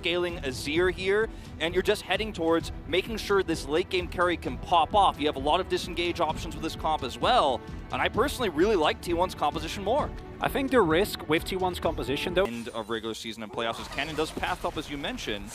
scaling Azir here, and you're just heading towards making sure this late game carry can pop off. You have a lot of disengage options with this comp as well, and I personally really like T1's composition more. I think the risk with T1's composition, though, End of regular season and playoffs, as Canyon does path up, as you mentioned.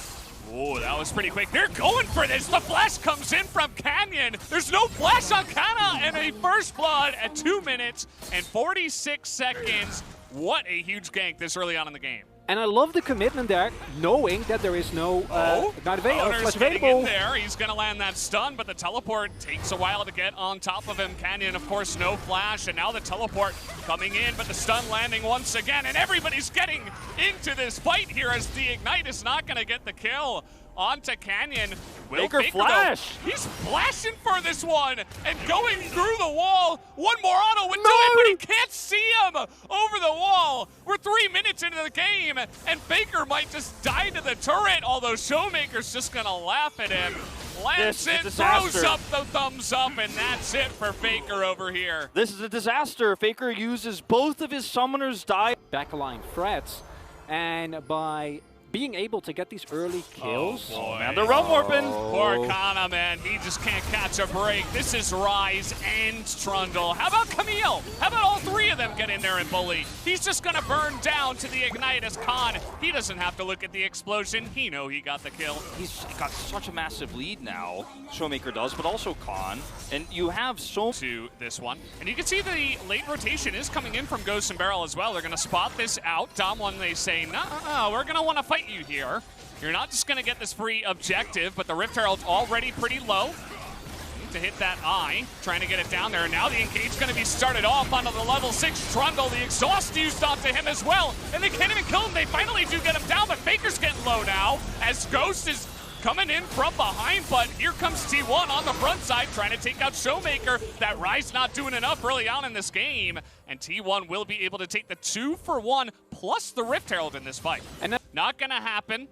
Oh, that was pretty quick. They're going for this. The flash comes in from Canyon. There's no flash on Kana, and a first blood at 2 minutes and 46 seconds. What a huge gank this early on in the game. and I love the commitment there, knowing that there is no not Owner's getting available. in there. He's going to land that stun, but the teleport takes a while to get on top of him. Canyon, of course, no flash, and now the teleport coming in, but the stun landing once again, and everybody's getting into this fight here as the Ignite is not going to get the kill onto Canyon. Baker flash! Though, he's flashing for this one and going through the wall. One more auto would do it, but he can't see him over the wall. We're 3 minutes into the game, and Baker might just die to the turret, although Showmaker's just gonna laugh at him. Lands it, throws up the thumbs up, and that's it for Faker over here. This is a disaster. Faker uses both of his summoners die. Backline threats, and by being able to get these early kills. Oh, man, they're run warping. Poor Kana, man. He just can't catch a break. This is Rise and Trundle. How about Camille? How about all three of them get in there and bully? He's just going to burn down to the Ignite as Khan. He doesn't have to look at the explosion. He know he got the kill. He's got such a massive lead now, Showmaker does, but also Khan. And you have so to this one. And you can see the late rotation is coming in from Ghost and Barrel as well. They're going to spot this out. DAMWON, they say, no, we're going to want to fight you here. You're not just going to get this free objective, but the Rift Herald's already pretty low. Need to hit that eye, trying to get it down there. And now the engage going to be started off onto the level 6 Trundle. The exhaust used onto him as well. And they can't even kill him. They finally do get him down, but Faker's getting low now as Ghost is coming in from behind, but here comes T1 on the front side trying to take out Showmaker. That Rise not doing enough early on in this game, and T1 will be able to take the 2-for-1 plus the Rift Herald in this fight. And not gonna happen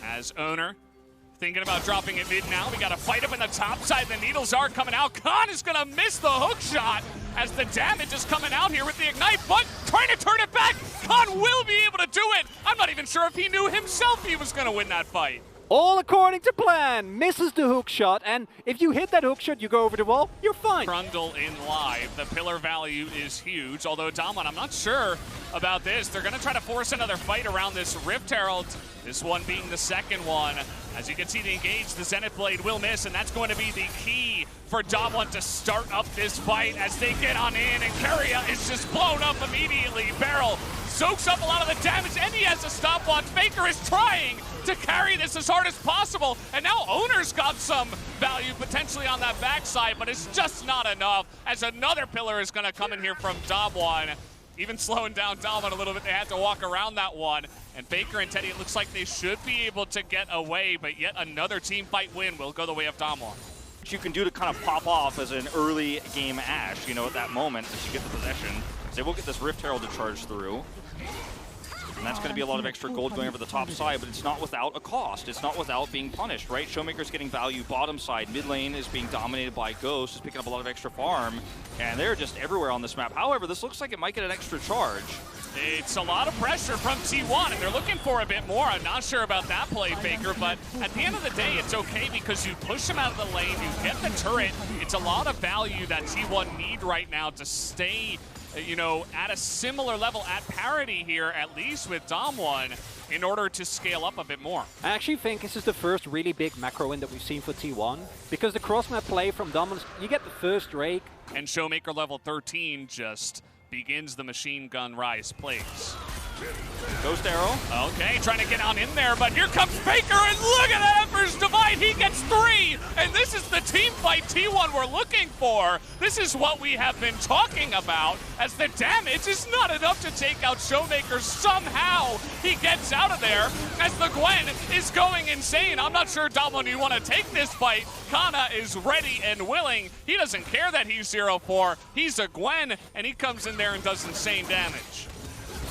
as Owner thinking about dropping it mid now. We got to fight up in the top side. The needles are coming out. Khan is gonna miss the hook shot as the damage is coming out here with the Ignite, but trying to turn it back. Khan will be able to do it. I'm not even sure if he knew himself he was gonna win that fight. All according to plan, misses the hook shot, and if you hit that hook shot, you go over the wall, you're fine. Trundle in live, the pillar value is huge, although DAMWON, I'm not sure about this. They're gonna try to force another fight around this Rift Herald, this one being the second one. As you can see, the engage, the Zenith Blade will miss, and that's going to be the key for DAMWON to start up this fight as they get on in, and Keria is just blown up immediately. Barrel soaks up a lot of the damage, and he has a stopwatch. Faker is trying to carry this as hard as possible, and now Owner's got some value potentially on that backside, but it's just not enough as another pillar is going to come in here from DAMWON. Even slowing down DAMWON a little bit, they had to walk around that one. And Baker and Teddy, it looks like they should be able to get away, but yet another team fight win will go the way of DAMWON. what you can do to kind of pop off as an early game Ashe, you know, at that moment as you get the possession. They will get this Rift Herald to charge through. And that's going to be a lot of extra gold going over the top side, but it's not without a cost. It's not without being punished, right? Showmaker's getting value bottom side. Mid lane is being dominated by Ghost, is picking up a lot of extra farm, and they're just everywhere on this map. However, this looks like it might get an extra charge. It's a lot of pressure from T1, and they're looking for a bit more. I'm not sure about that play, Faker, but at the end of the day, it's okay because you push him out of the lane, you get the turret. It's a lot of value that T1 need right now to stay, you know, at a similar level, at parity here, at least with DAMWON, in order to scale up a bit more. I actually think this is the first really big macro win that we've seen for T1, because the cross-map play from DAMWON, you get the first Drake. And Showmaker level 13 just begins the machine gun Rise plays. Ghost arrow. Okay, trying to get on in there, but here comes Faker, and look at that Emperor's Divide. He gets 3, and this is the team fight T1 we're looking for. This is what we have been talking about, as the damage is not enough to take out Showmaker. Somehow he gets out of there as the Gwen is going insane. I'm not sure, DAMWON, you want to take this fight. Kana is ready and willing. He doesn't care that he's 0-4. He's a Gwen, and he comes in there and does insane damage.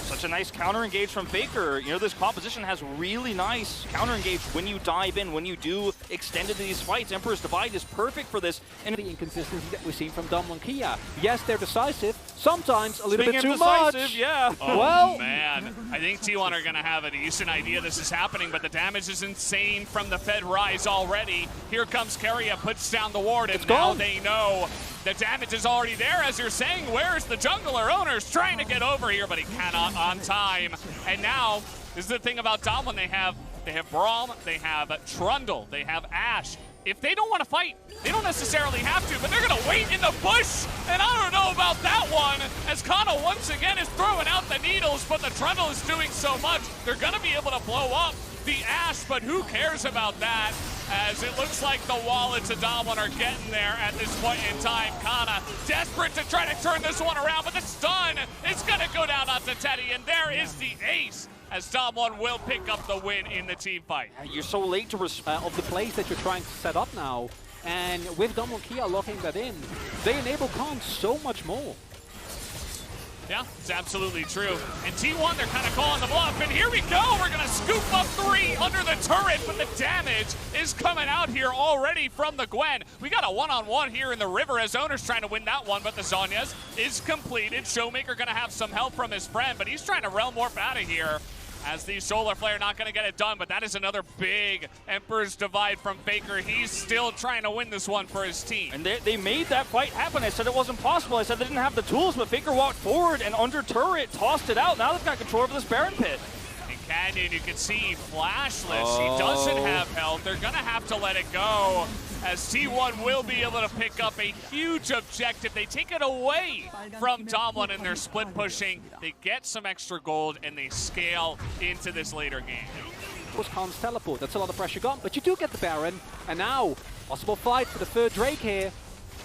Such a nice counter engage from Faker. You know, this composition has really nice counter engage when you dive in, when you do extend into these fights. Emperor's Divide is perfect for this. And the inconsistency that we've seen from DAMWON Kia. Yes, they're decisive, Sometimes a little Being bit too indecisive, much. yeah. Oh, Well, man. I think T1 are going to have a decent idea this is happening, but the damage is insane from the Fed Rise already. Here comes Keria, puts down the ward, and It's now gone. they know the damage is already there. As you're saying, where's the jungler? Owner's trying to get over here, but he cannot on time. And now, this is the thing about DAMWON. They have Braum, they have Trundle, they have Ashe. If they don't want to fight, they don't necessarily have to, but they're going to wait in the bush. And I don't know about that one, as Kana once again is throwing out the needles, but the Trundle is doing so much. They're going to be able to blow up the Ashe, but who cares about that? As it looks like the wallets of DAMWON are getting there at this point in time. Kana desperate to try to turn this one around, but the stun is going to go down onto Teddy, and there is the ace, as DAMWON will pick up the win in the team fight. You're so late to respond. of the plays that you're trying to set up now. And with DAMWON Kia locking that in, they enable Khan so much more. Yeah, it's absolutely true. And T1, they're kind of calling the bluff. And here we go. We're going to scoop up 3 under the turret, but the damage is coming out here already from the Gwen. We got a one-on-one here in the river as Owner's trying to win that one, but the Zhonya's is completed. Showmaker going to have some help from his friend, but he's trying to realm warp out of here. As the Solar Flare not going to get it done, but that is another big Emperor's Divide from Faker. He's still trying to win this one for his team. And they made that fight happen. I said it wasn't possible. I said they didn't have the tools, but Faker walked forward and under turret tossed it out. Now they've got control over this Baron pit. And Canyon, you can see flashless. He doesn't have health. They're going to have to let it go, as T1 will be able to pick up a huge objective. They take it away from DAMWON in their split pushing. They get some extra gold, and they scale into this later game. Was Khan's teleport, that's a lot of pressure gone, but you do get the Baron, and now, possible fight for the third Drake here.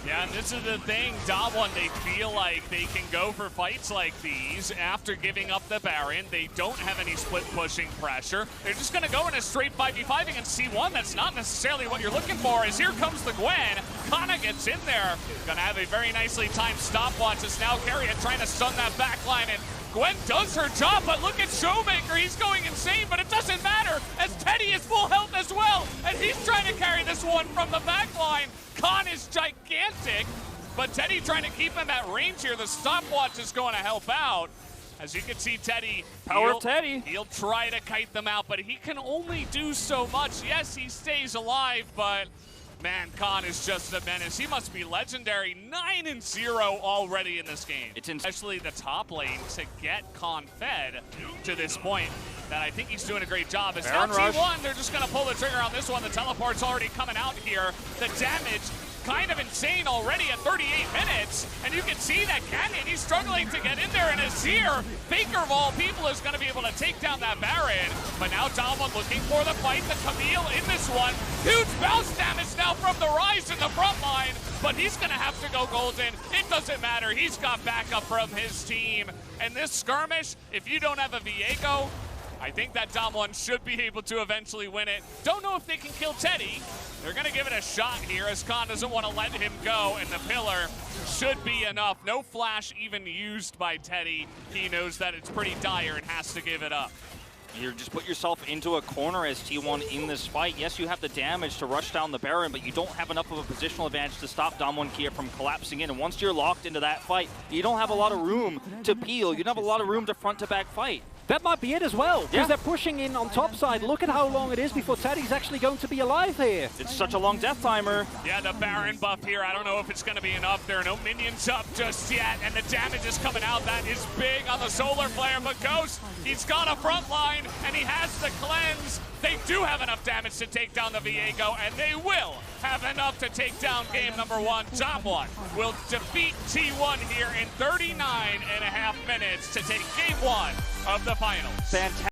Yeah, and this is the thing, DAMWON, they feel like they can go for fights like these after giving up the Baron. They don't have any split pushing pressure. They're just going to go in a straight 5v5 against C1. That's not necessarily what you're looking for, as here comes the Gwen. Kana gets in there. Going to have a very nicely timed stopwatch as now Keria trying to stun that backline, and Gwen does her job, but look at Showmaker. He's going insane, but it doesn't matter, as Teddy is full health as well, and he's trying to carry this one from the backline. Khan is gigantic, but Teddy trying to keep him at range here. The stopwatch is going to help out. As you can see, Teddy, Power of Teddy. He'll try to kite them out, but he can only do so much. Yes, he stays alive, but man, Khan is just a menace. He must be legendary. 9-0 already in this game. It's especially the top lane to get Khan fed to this point. That I think he's doing a great job. As now T1, they're just going to pull the trigger on this one. The teleport's already coming out here. The damage kind of insane already at 38 minutes. And you can see that Canyon, he's struggling to get in there. And Azir, Faker of all people, is going to be able to take down that Baron. But now DAMWON looking for the fight. The Camille in this one. Huge bounce damage now from the Rise in the front line. But he's going to have to go golden. It doesn't matter. He's got backup from his team. And this skirmish, if you don't have a Viego, I think that DAMWON should be able to eventually win it. Don't know if they can kill Teddy. They're going to give it a shot here, as Khan doesn't want to let him go, and the pillar should be enough. No flash even used by Teddy. He knows that it's pretty dire and has to give it up. You just put yourself into a corner as T1 in this fight. Yes, you have the damage to rush down the Baron, but you don't have enough of a positional advantage to stop DAMWON Kia from collapsing in. And once you're locked into that fight, you don't have a lot of room to peel. You don't have a lot of room to front-to-back fight. That might be it as well, because they're pushing in on top side. Look at how long it is before Teddy's actually going to be alive here. It's such a long death timer. Yeah, the Baron buff here, I don't know if it's going to be enough. There are no minions up just yet, and the damage is coming out. That is big on the Solar Flare, but Ghost, he's got a front line, and he has the cleanse. They do have enough damage to take down the Viego, and they will have enough to take down game number 1. DAMWON will defeat T1 here in 39.5 minutes to take game 1 of the finals. Fantastic.